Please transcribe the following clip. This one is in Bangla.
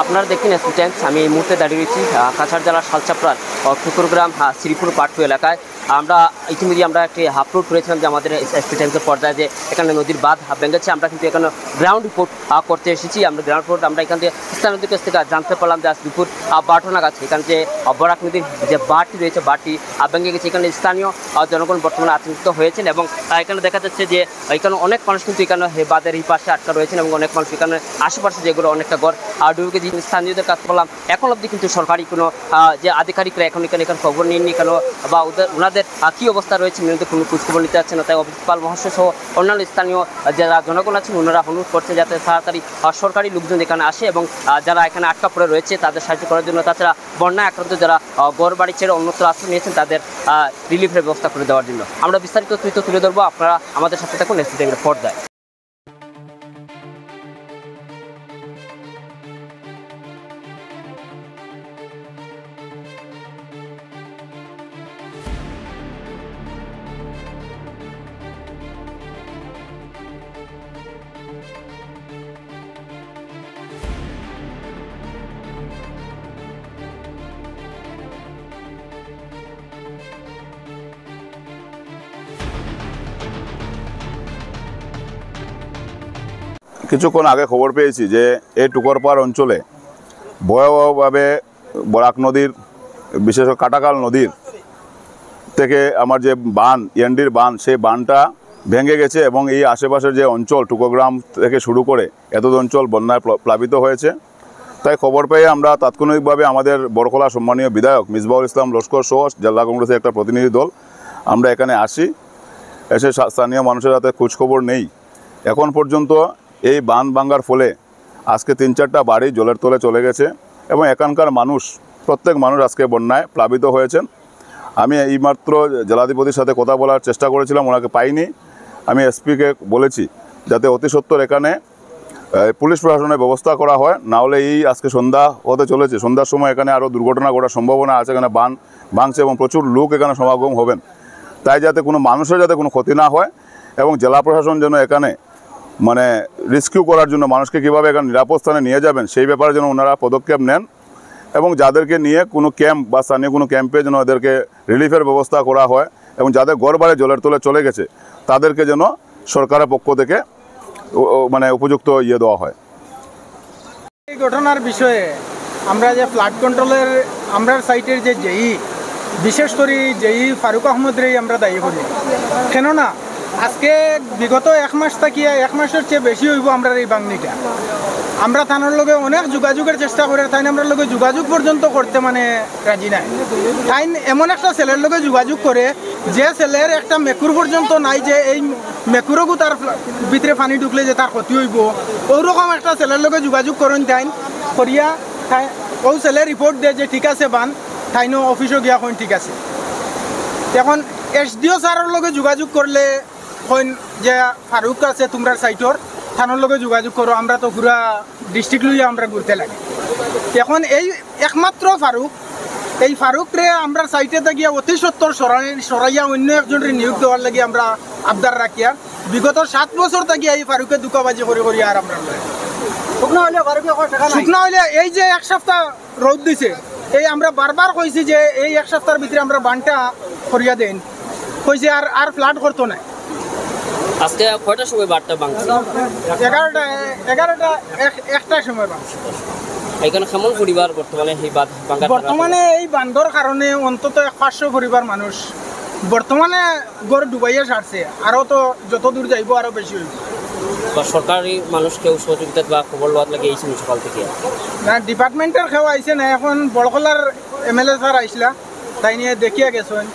আপনারা দেখেন এসপি টাইমস। আমি এই মুহূর্তে দাঁড়িয়ে রয়েছি কাছাড় জেলার শালচাপড়ার ঠুকুরগ্রাম শ্রীপুর পাট্টু এলাকায়। আমরা ইতিমধ্যে আমরা একটি আপলোড করেছিলাম যে আমাদের এসপি টাইমসের পর্দায় যে এখানে নদীর বাঁধ ভেঙেছে। আমরা কিন্তু এখানে গ্রাউন্ড রিপোর্ট করতে এসেছি। আমরা গ্রাউন্ড রিপোর্ট আমরা এখান থেকে স্থানীয়দের কাছ থেকে জানতে পারলাম যে আজ দুপুর 12টা নাগাদ এখানে যে বরাক নদীর যে বাঁধটি রয়েছে বাঁধটি ভেঙে গেছে। এখানে স্থানীয় জনগণ বর্তমানে আতঙ্কিত হয়েছেন এবং এখানে দেখা যাচ্ছে যে এখানে অনেক মানুষ কিন্তু এখানে বাঁধের এই পাশে আটকা রয়েছেন এবং অনেক মানুষ এখানে আশেপাশে যেগুলো অনেকটা ঘর ডুবে গেছে। স্থানীয়দের কাছে বললাম এখন অবধি কিন্তু সরকারি কোনো যে আধিকারিকরা এখন এখানে খবর নিননি কেন বা ওনাদের কী অবস্থা রয়েছে মেয়েদের কোনো খোঁজখবর নিতে যাচ্ছে না। তাই অফিসপাল মহাশয় সহ অন্যান্য স্থানীয় যারা জনগণ আছেন ওনারা অনুরোধ করছে যাতে তাড়াতাড়ি সরকারি লোকজন এখানে আসে এবং যারা এখানে আটকা পড়ে রয়েছে তাদের সাহায্য করার জন্য, তাছাড়া বন্যায় আক্রান্ত যারা ঘর বাড়ি ছেড়ে অন্যত্র আশ্রয় নিয়েছেন তাদের রিলিফের ব্যবস্থা করে দেওয়ার জন্য আমরা বিস্তারিত তথ্য তুলে ধরবো। আপনারা আমাদের সাথে থাকুন এসপি টাইমের পর্দায়। কিছুক্ষণ আগে খবর পেয়েছি যে এই টুকরপাড় অঞ্চলে ভয়াবহভাবে বরাক নদীর বিশেষ কাটাকাল নদীর থেকে আমার যে বান এনডির বান সেই বানটা ভেঙে গেছে এবং এই আশেপাশের যে অঞ্চল টুকরগ্রাম থেকে শুরু করে এত অঞ্চল বন্যায় প্লাবিত হয়েছে। তাই খবর পেয়ে আমরা তাৎক্ষণিকভাবে আমাদের বড়খলা সম্মানীয় বিধায়ক মিসবাউল ইসলাম লস্কর সহ জেলা কংগ্রেসের একটা প্রতিনিধি দল আমরা এখানে আসি। এসে স্থানীয় মানুষের হাতে খোঁজখবর নেই। এখন পর্যন্ত এই বাঁধ ভাঙার ফলে আজকে 3-4টা বাড়ি জলের তলে চলে গেছে এবং এখানকার মানুষ প্রত্যেক মানুষ আজকে বন্যায় প্লাবিত হয়েছেন। আমি এইমাত্র জেলাধিপতির সাথে কথা বলার চেষ্টা করেছিলাম, ওনাকে পাইনি। আমি এসপিকে বলেছি যাতে অতি সত্বর এখানে পুলিশ প্রশাসনের ব্যবস্থা করা হয়, না হলে এই আজকে সন্ধ্যা হতে চলেছে, সন্ধ্যার সময় এখানে আরও দুর্ঘটনা ঘটার সম্ভাবনা আছে। এখানে বাঁধ ভাঙছে এবং প্রচুর লোক এখানে সমাগম হবেন। তাই যাতে কোনো মানুষের যাতে কোনো ক্ষতি না হয় এবং জেলা প্রশাসন যেন এখানে মানে রেস্কিউ করার জন্য মানুষকে কীভাবে এখানে নিরাপদ স্থানে নিয়ে যাবেন সেই ব্যাপারে যেন ওনারা পদক্ষেপ নেন এবং যাদেরকে নিয়ে কোনো ক্যাম্প বা স্থানীয় কোনো ক্যাম্পে যেন এদেরকে রিলিফের ব্যবস্থা করা হয় এবং যাদের ঘর বাড়ি জলের তলে চলে গেছে তাদেরকে যেন সরকারের পক্ষ থেকে মানে উপযুক্ত দেওয়া হয়। এই ঘটনার বিষয়ে আমরা যে ফ্লাড কন্ট্রোলের আমরা সাইটের যে জেই বিশেষ করে জেই ফারুক আহমদরেই আমরা দায়ী করি। কেননা আজকে বিগত 1 মাস থাকিয়া 1 মাসের চেয়ে বেশি হইব আমরা এই বাংলিটা। আমরা থানার লগে অনেক যোগাযোগের চেষ্টা করে তাই আমরা লগে যোগাযোগ পর্যন্ত করতে মানে রাজি নাই। তাই এমন একটা ছেলের লগে যোগাযোগ করে যে ছেলের একটা মেকুর পর্যন্ত নাই, যে এই মেকুরকও তার ভিতরে পানি ঢুকলে যে তার ক্ষতি হইব, ওইরকম একটা ছেলের লগে যোগাযোগ করেন। তাই করিয়া ও ছেলে রিপোর্ট দেয় যে ঠিক আছে বান, তাইনো অফিসও গিয়া কইন ঠিক আছে। এখন এসডিও স্যারের লগে যোগাযোগ করলে কইন যে ফারুক আছে তোমরা সাইটর, থানার লগে যোগাযোগ করো, আমরা তো পুরা ডিস্ট্রিক্ট লইয়া আমরা ঘুরতে লাগে। এখন এই একমাত্র ফারুক, এই ফারুকরে আমরা সাইটে গিয়া অতি সত্তর সরাইয়া অন্য একজনের নিয়োগ দেওয়ার লাগে আমরা আবদার রাখিয়া বিগত 7 বছর থেকে এই ফারুকে দুকাবাজি করে করি। আর আমরা শুকনা হইলে এই যে 1 সপ্তাহ রোদ দিছে, এই আমরা বারবার কইছি যে এই 1 সপ্তাহের ভিতরে আমরা বানটা করিয়া দেন, কইছে আর ফ্লাড করতো না। আজকে কয়টার সময় বাঁধটা ভাঙছে? 1টার সময় ভাঙছে। এখানে কেমন পরিবার বর্তমানে এই বাঁধ ভাঙার বর্তমানে এই বান্ধর কারণে অন্তত 500 পরিবার মানুষ বর্তমানে গড় ডুবাইয়া ছাড়ছে। আরও তো যত দূর যাইব আরও বেশি হইব। সরকারি মানুষ কেউ সহযোগিতা বা খবর লওয়ার লাগে এই সকাল থেকে না, ডিপার্টমেন্টের কেউ আইসে না। এখন বড়খলার MLA স্যার আইসলা, তাই নিয়ে দেখিয়া গেছেন।